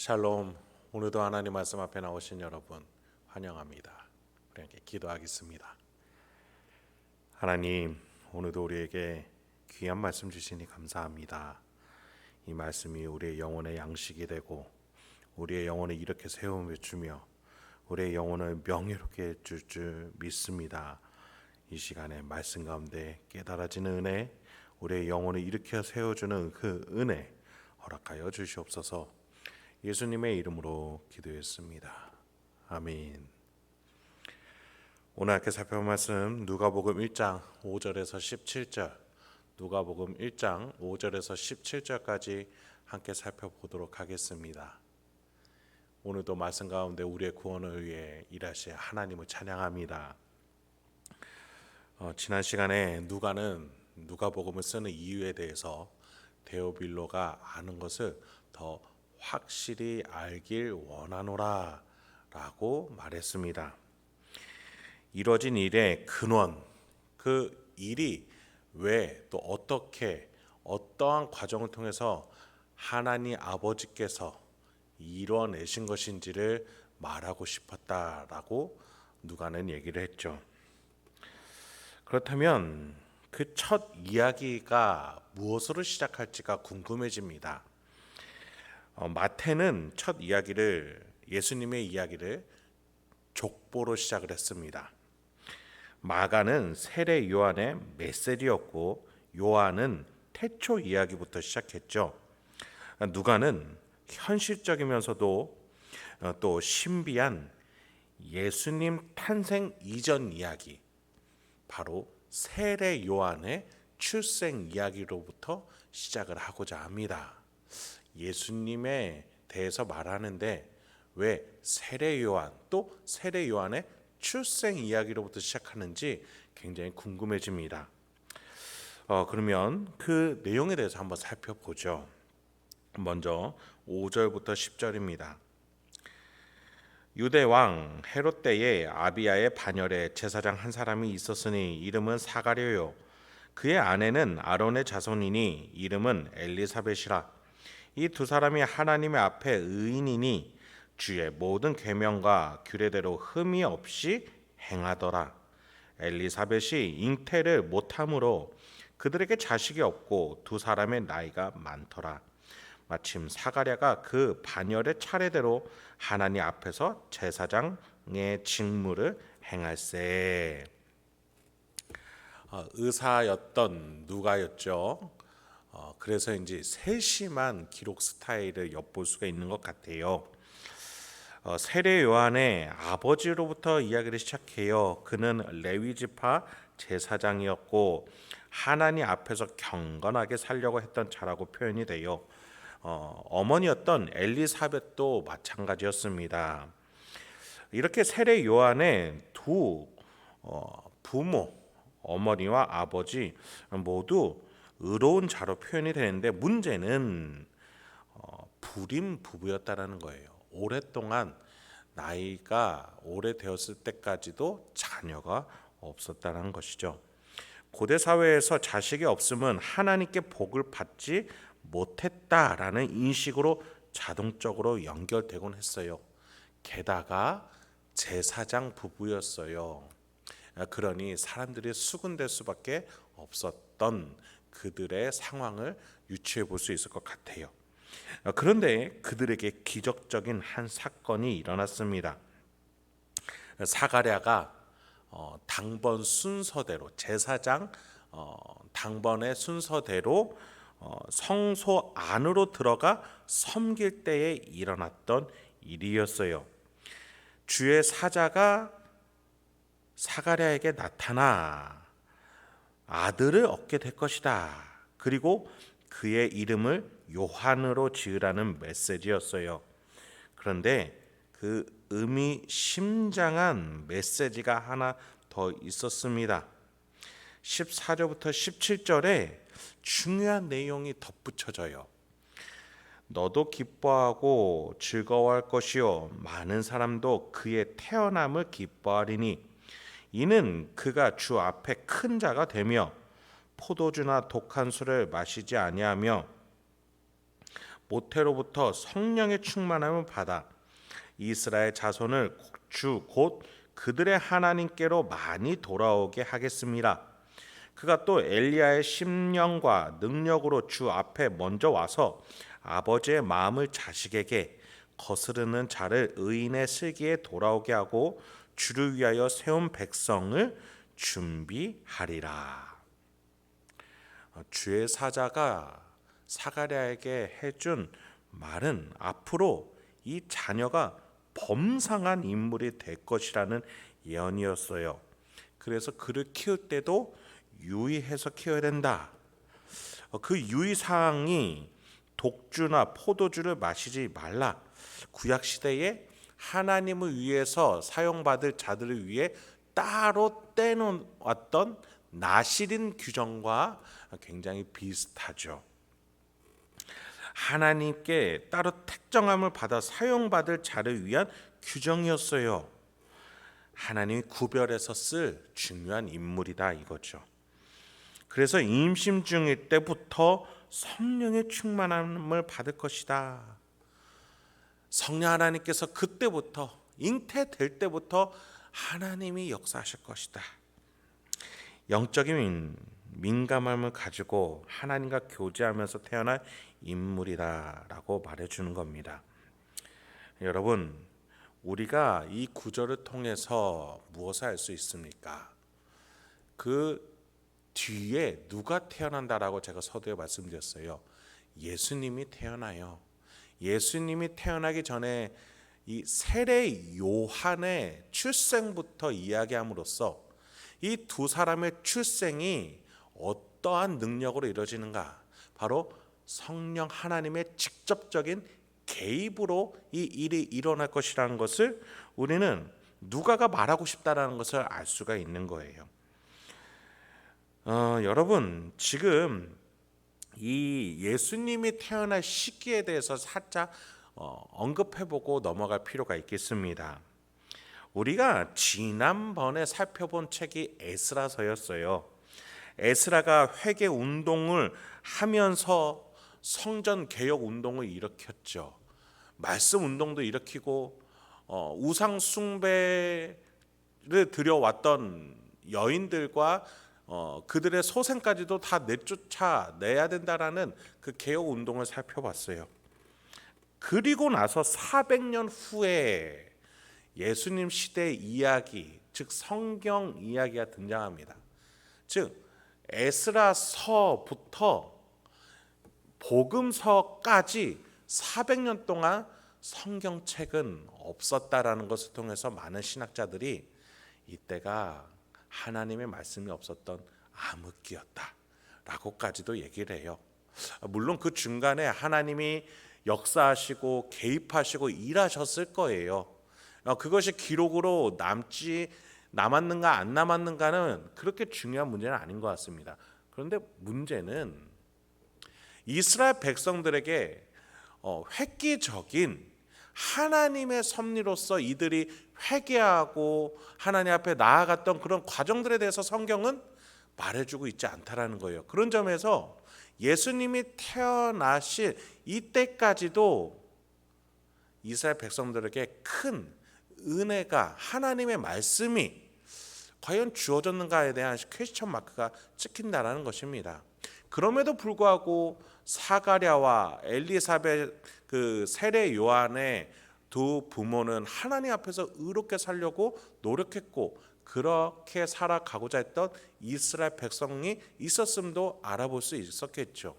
샬롬. 오늘도 하나님 말씀 앞에 나오신 여러분 환영합니다. 우리 함께 기도하겠습니다. 하나님, 오늘도 우리에게 귀한 말씀 주시니 감사합니다. 이 말씀이 우리의 영혼의 양식이 되고 우리의 영혼을 이렇게 세움을 주며 우리의 영혼을 명예롭게 해줄 줄 믿습니다. 이 시간에 말씀 가운데 깨달아지는 은혜, 우리의 영혼을 일으켜 세워주는 그 은혜 허락하여 주시옵소서. 예수님의 이름으로 기도했습니다. 아멘. 오늘 함께 살펴볼 말씀 누가복음 1장 5절에서 17절, 누가복음 1장 5절에서 17절까지 함께 살펴보도록 하겠습니다. 오늘도 말씀 가운데 우리의 구원을 위해 일하실 하나님을 찬양합니다. 지난 시간에 누가복음을 쓰는 이유에 대해서 데오빌로가 아는 것을 더 확실히 알길 원하노라 라고 말했습니다. 이뤄진 일의 근원, 그 일이 왜 또 어떻게 어떠한 과정을 통해서 하나님 아버지께서 이뤄내신 것인지를 말하고 싶었다라고 누가는 얘기를 했죠. 그렇다면 그 첫 이야기가 무엇으로 시작할지가 궁금해집니다. 마태는 첫 이야기를, 예수님의 이야기를 족보로 시작을 했습니다. 마가는 세례 요한의 메시지였고 요한은 태초 이야기부터 시작했죠. 누가는 현실적이면서도 또 신비한 예수님 탄생 이전 이야기, 바로 세례 요한의 출생 이야기로부터 시작을 하고자 합니다. 예수님에 대해서 말하는데 왜 세례 요한, 또 세례 요한의 출생 이야기로부터 시작하는지 굉장히 궁금해집니다. 그러면 그 내용에 대해서 한번 살펴보죠. 먼저 5절부터 10절입니다. 유대 왕 헤롯 때에 아비야의 반열에 제사장 한 사람이 있었으니 이름은 사가랴요. 그의 아내는 아론의 자손이니 이름은 엘리사벳이라. 이 두 사람이 하나님의 앞에 의인이니 주의 모든 계명과 규례대로 흠이 없이 행하더라. 엘리사벳이 잉태를 못함으로 그들에게 자식이 없고 두 사람의 나이가 많더라. 마침 사가랴가 그 반열의 차례대로 하나님 앞에서 제사장의 직무를 행할세. 의사였던 누가였죠. 그래서 이제 세심한 기록 스타일을 엿볼 수가 있는 것 같아요. 세례 요한의 아버지로부터 이야기를 시작해요. 그는 레위 지파 제사장이었고 하나님 앞에서 경건하게 살려고 했던 자라고 표현이 돼요. 어머니였던 엘리사벳도 마찬가지였습니다. 이렇게 세례 요한의 두 부모, 어머니와 아버지 모두 의로운 자로 표현이 되는데 문제는 불임 부부였다라는 거예요. 오랫동안 나이가 오래되었을 때까지도 자녀가 없었다는 것이죠. 고대 사회에서 자식이 없으면 하나님께 복을 받지 못했다라는 인식으로 자동적으로 연결되곤 했어요. 게다가 제사장 부부였어요. 그러니 사람들이 수군될 수밖에 없었던 그들의 상황을 유추해 볼 수 있을 것 같아요. 그런데 그들에게 기적적인 한 사건이 일어났습니다. 사가랴가 당번 순서대로, 제사장 당번의 순서대로 성소 안으로 들어가 섬길 때에 일어났던 일이었어요. 주의 사자가 사가랴에게 나타나 아들을 얻게 될 것이다. 그리고 그의 이름을 요한으로 지으라는 메시지였어요. 그런데 그 의미심장한 메시지가 하나 더 있었습니다. 14절부터 17절에 중요한 내용이 덧붙여져요. 너도 기뻐하고 즐거워할 것이요 많은 사람도 그의 태어남을 기뻐하리니 이는 그가 주 앞에 큰 자가 되며 포도주나 독한 술을 마시지 아니하며 모태로부터 성령의 충만함을 받아 이스라엘 자손을 주 곧 그들의 하나님께로 많이 돌아오게 하겠습니다. 그가 또 엘리야의 심령과 능력으로 주 앞에 먼저 와서 아버지의 마음을 자식에게 거스르는 자를 의인의 슬기에 돌아오게 하고 주를 위하여 세운 백성을 준비하리라. 주의 사자가 사가랴에게 해준 말은 앞으로 이 자녀가 범상한 인물이 될 것이라는 예언이었어요. 그래서 그를 키울 때도 유의해서 키워야 된다. 그 유의사항이 독주나 포도주를 마시지 말라. 구약 시대에 하나님을 위해서 사용받을 자들을 위해 따로 떼놓았던 나실인 규정과 굉장히 비슷하죠. 하나님께 따로 택정함을 받아 사용받을 자를 위한 규정이었어요. 하나님이 구별해서 쓸 중요한 인물이다 이거죠. 그래서 임신 중일 때부터 성령의 충만함을 받을 것이다. 성령 하나님께서 그때부터 잉태될 때부터 하나님이 역사하실 것이다. 영적인 민감함을 가지고 하나님과 교제하면서 태어난 인물이다라고 말해주는 겁니다. 여러분, 우리가 이 구절을 통해서 무엇을 알 수 있습니까? 그 뒤에 누가 태어난다라고 제가 서두에 말씀드렸어요. 예수님이 태어나요. 예수님이 태어나기 전에 이 세례 요한의 출생부터 이야기함으로써 이 두 사람의 출생이 어떠한 능력으로 이루어지는가? 바로 성령 하나님의 직접적인 개입으로 이 일이 일어날 것이라는 것을 우리는 누가가 말하고 싶다라는 것을 알 수가 있는 거예요. 여러분, 지금 이 예수님이 태어날 시기에 대해서 살짝 언급해보고 넘어갈 필요가 있겠습니다. 우리가 지난번에 살펴본 책이 에스라서였어요. 에스라가 회개 운동을 하면서 성전 개혁 운동을 일으켰죠. 말씀 운동도 일으키고 우상 숭배를 드려왔던 여인들과 그들의 소생까지도 다 내쫓아내야 된다라는 그 개혁 운동을 살펴봤어요. 그리고 나서 400년 후에 예수님 시대의 이야기, 즉 성경 이야기가 등장합니다. 즉 에스라서부터 복음서까지 400년 동안 성경책은 없었다라는 것을 통해서 많은 신학자들이 이때가 하나님의 말씀이 없었던 암흑기였다라고까지도 얘기를 해요. 물론 그 중간에 하나님이 역사하시고 개입하시고 일하셨을 거예요. 그것이 기록으로 남았는가 안 남았는가는 그렇게 중요한 문제는 아닌 것 같습니다. 그런데 문제는 이스라엘 백성들에게 획기적인 하나님의 섭리로서 이들이 회개하고 하나님 앞에 나아갔던 그런 과정들에 대해서 성경은 말해주고 있지 않다라는 거예요. 그런 점에서 예수님이 태어나실 이때까지도 이스라엘 백성들에게 큰 은혜가 하나님의 말씀이 과연 주어졌는가에 대한 퀘스천 마크가 찍힌다라는 것입니다. 그럼에도 불구하고 사가랴와 엘리사벳 그 세례 요한의 두 부모는 하나님 앞에서 의롭게 살려고 노력했고 그렇게 살아가고자 했던 이스라엘 백성이 있었음도 알아볼 수 있었겠죠.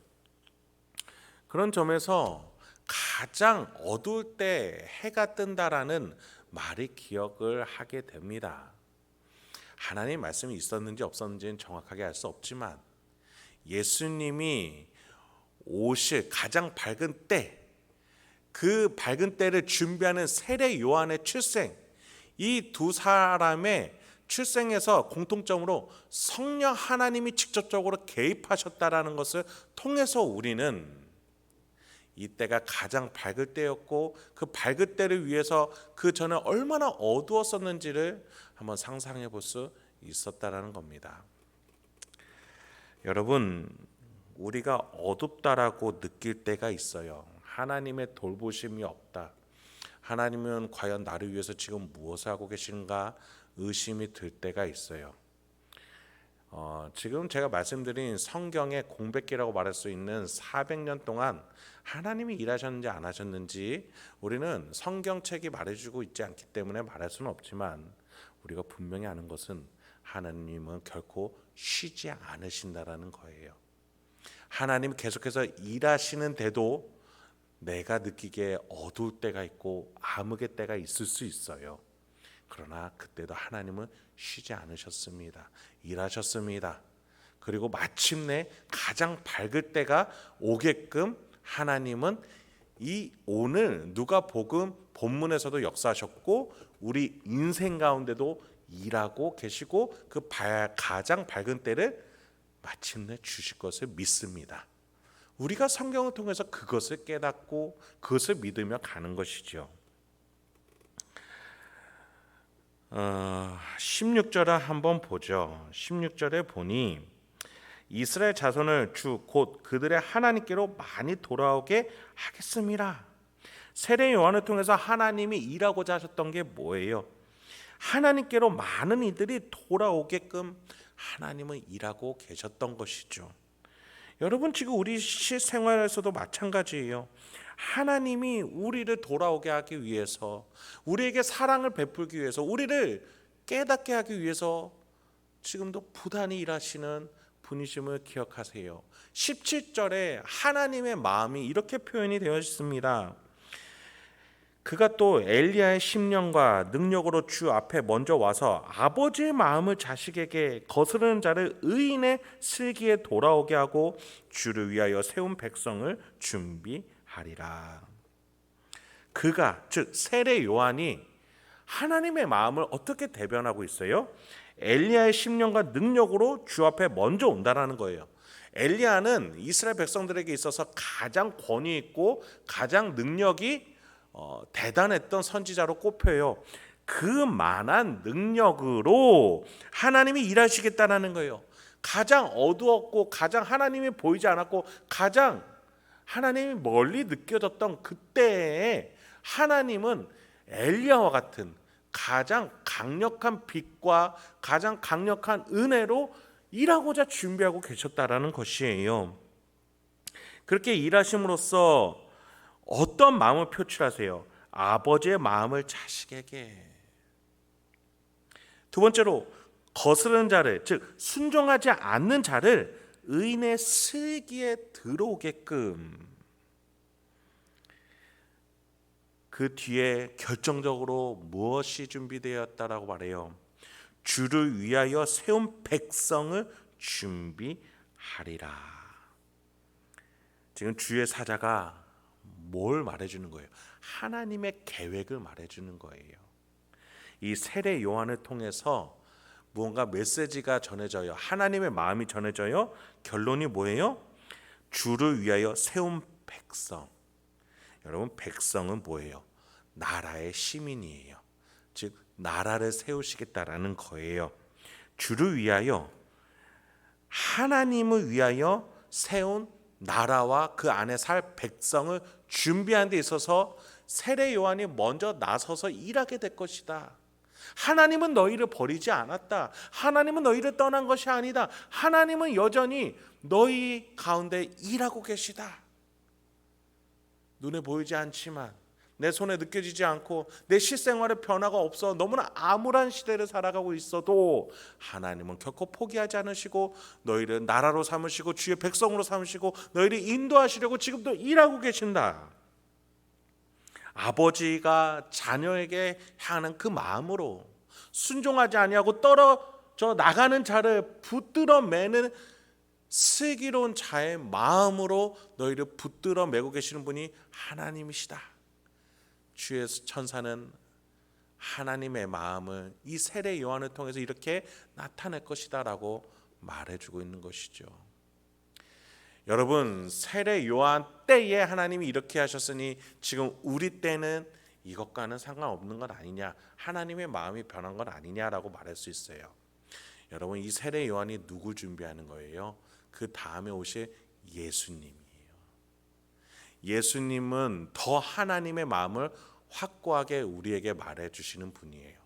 그런 점에서 가장 어두울 때 해가 뜬다라는 말이 기억을 하게 됩니다. 하나님의 말씀이 있었는지 없었는지는 정확하게 알 수 없지만 예수님이 오실 가장 밝은 때, 그 밝은 때를 준비하는 세례 요한의 출생, 이 두 사람의 출생에서 공통점으로 성령 하나님이 직접적으로 개입하셨다라는 것을 통해서 우리는 이때가 가장 밝을 때였고 그 밝을 때를 위해서 그 전에 얼마나 어두웠었는지를 한번 상상해 볼 수 있었다라는 겁니다. 여러분, 우리가 어둡다라고 느낄 때가 있어요. 하나님의 돌보심이 없다. 하나님은 과연 나를 위해서 지금 무엇을 하고 계신가 의심이 들 때가 있어요. 지금 제가 말씀드린 성경의 공백기라고 말할 수 있는 400년 동안 하나님이 일하셨는지 안 하셨는지 우리는 성경책이 말해주고 있지 않기 때문에 말할 수는 없지만, 우리가 분명히 아는 것은 하나님은 결코 쉬지 않으신다라는 거예요. 하나님 계속해서 일하시는데도 내가 느끼기에 어두울 때가 있고 암흑의 때가 있을 수 있어요. 그러나 그때도 하나님은 쉬지 않으셨습니다. 일하셨습니다. 그리고 마침내 가장 밝을 때가 오게끔 하나님은 이 오늘 누가복음 본문에서도 역사하셨고 우리 인생 가운데도 일하고 계시고 그 가장 밝은 때를 마침내 주실 것을 믿습니다. 우리가 성경을 통해서 그것을 깨닫고 그것을 믿으며 가는 것이죠. 16절을 한번 보죠. 16절에 보니 이스라엘 자손을 주 곧 그들의 하나님께로 많이 돌아오게 하겠습니다. 세례 요한을 통해서 하나님이 일하고자 하셨던 게 뭐예요? 하나님께로 많은 이들이 돌아오게끔 하나님은 일하고 계셨던 것이죠. 여러분, 지금 우리 실생활에서도 마찬가지예요. 하나님이 우리를 돌아오게 하기 위해서, 우리에게 사랑을 베풀기 위해서, 우리를 깨닫게 하기 위해서 지금도 부단히 일하시는 분이심을 기억하세요. 17절에 하나님의 마음이 이렇게 표현이 되어 있습니다. 그가 또 엘리야의 심령과 능력으로 주 앞에 먼저 와서 아버지의 마음을 자식에게 거스르는 자를 의인의 슬기에 돌아오게 하고 주를 위하여 세운 백성을 준비하리라. 그가, 즉 세례 요한이 하나님의 마음을 어떻게 대변하고 있어요? 엘리야의 심령과 능력으로 주 앞에 먼저 온다라는 거예요. 엘리야는 이스라엘 백성들에게 있어서 가장 권위 있고 가장 능력이 대단했던 선지자로 꼽혀요. 그 만한 능력으로 하나님이 일하시겠다는 거예요. 가장 어두웠고 가장 하나님이 보이지 않았고 가장 하나님이 멀리 느껴졌던 그때에 하나님은 엘리야와 같은 가장 강력한 빛과 가장 강력한 은혜로 일하고자 준비하고 계셨다라는 것이에요. 그렇게 일하심으로써 어떤 마음을 표출하세요? 아버지의 마음을 자식에게. 두 번째로 거스르는 자를, 즉 순종하지 않는 자를 의인의 슬기에 들어오게끔. 그 뒤에 결정적으로 무엇이 준비되었다라고 말해요? 주를 위하여 세운 백성을 준비하리라. 지금 주의 사자가 뭘 말해주는 거예요? 하나님의 계획을 말해주는 거예요. 이 세례 요한을 통해서 무언가 메시지가 전해져요. 하나님의 마음이 전해져요. 결론이 뭐예요? 주를 위하여 세운 백성. 여러분, 백성은 뭐예요? 나라의 시민이에요. 즉 나라를 세우시겠다라는 거예요. 주를 위하여, 하나님을 위하여 세운 나라와 그 안에 살 백성을 준비하는 데 있어서 세례 요한이 먼저 나서서 일하게 될 것이다. 하나님은 너희를 버리지 않았다. 하나님은 너희를 떠난 것이 아니다. 하나님은 여전히 너희 가운데 일하고 계시다. 눈에 보이지 않지만, 내 손에 느껴지지 않고 내 실생활에 변화가 없어 너무나 암울한 시대를 살아가고 있어도 하나님은 결코 포기하지 않으시고 너희를 나라로 삼으시고 주의 백성으로 삼으시고 너희를 인도하시려고 지금도 일하고 계신다. 아버지가 자녀에게 향하는 그 마음으로 순종하지 아니하고 떨어져 나가는 자를 붙들어 매는 슬기로운 자의 마음으로 너희를 붙들어 매고 계시는 분이 하나님이시다. 주의 천사는 하나님의 마음을 이 세례 요한을 통해서 이렇게 나타낼 것이다 라고 말해주고 있는 것이죠. 여러분, 세례 요한 때에 하나님이 이렇게 하셨으니 지금 우리 때는 이것과는 상관없는 건 아니냐, 하나님의 마음이 변한 건 아니냐라고 말할 수 있어요. 여러분, 이 세례 요한이 누구 준비하는 거예요? 그 다음에 오실 예수님이에요. 예수님은 더 하나님의 마음을 확고하게 우리에게 말해 주시는 분이에요.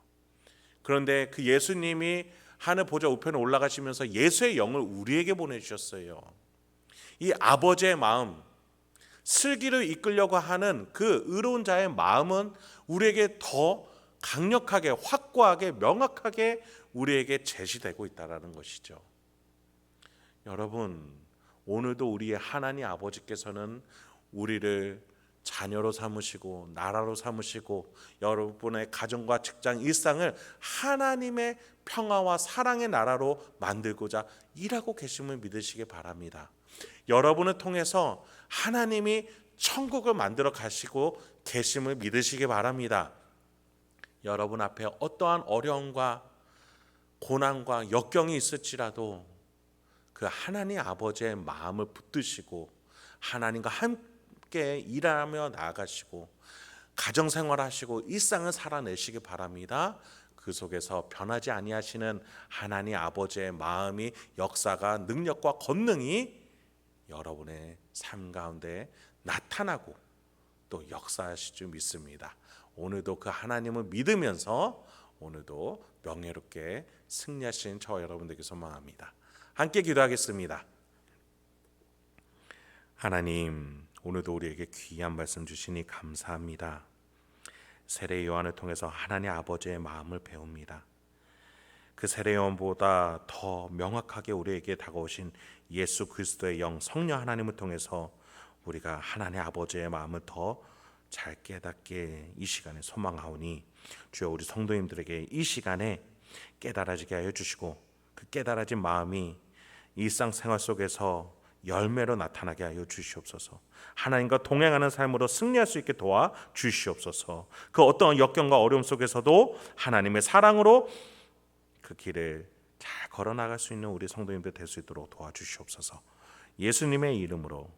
그런데 그 예수님이 하늘 보좌 우편에 올라가시면서 예수의 영을 우리에게 보내주셨어요. 이 아버지의 마음, 슬기를 이끌려고 하는 그 의로운 자의 마음은 우리에게 더 강력하게, 확고하게, 명확하게 우리에게 제시되고 있다는 것이죠. 여러분, 오늘도 우리의 하나님 아버지께서는 우리를 자녀로 삼으시고 나라로 삼으시고 여러분의 가정과 직장, 일상을 하나님의 평화와 사랑의 나라로 만들고자 일하고 계심을 믿으시기 바랍니다. 여러분을 통해서 하나님이 천국을 만들어 가시고 계심을 믿으시기 바랍니다. 여러분 앞에 어떠한 어려움과 고난과 역경이 있을지라도 그 하나님 아버지의 마음을 붙드시고 하나님과 함께 일하며 나아가시고 가정생활하시고 일상을 살아내시기 바랍니다. 그 속에서 변하지 아니하시는 하나님 아버지의 마음이 역사가 능력과 권능이 여러분의 삶 가운데 나타나고 또 역사하실 줄 믿습니다. 오늘도 그 하나님을 믿으면서 오늘도 명예롭게 승리하신 저와 여러분들에게 소망합니다. 함께 기도하겠습니다. 하나님, 오늘도 우리에게 귀한 말씀 주시니 감사합니다. 세례 요한을 통해서 하나님 아버지의 마음을 배웁니다. 그 세례 요한보다 더 명확하게 우리에게 다가오신 예수 그리스도의 영 성령 하나님을 통해서 우리가 하나님 아버지의 마음을 더 잘 깨닫게 이 시간에 소망하오니 주여 우리 성도님들에게 이 시간에 깨달아지게 하여 주시고 그 깨달아진 마음이 일상생활 속에서 열매로 나타나게 하여 주시옵소서. 하나님과 동행하는 삶으로 승리할 수 있게 도와 주시옵소서. 그 어떠한 역경과 어려움 속에서도 하나님의 사랑으로 그 길을 잘 걸어나갈 수 있는 우리 성도님들 될 수 있도록 도와주시옵소서. 예수님의 이름으로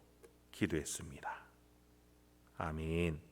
기도했습니다. 아멘.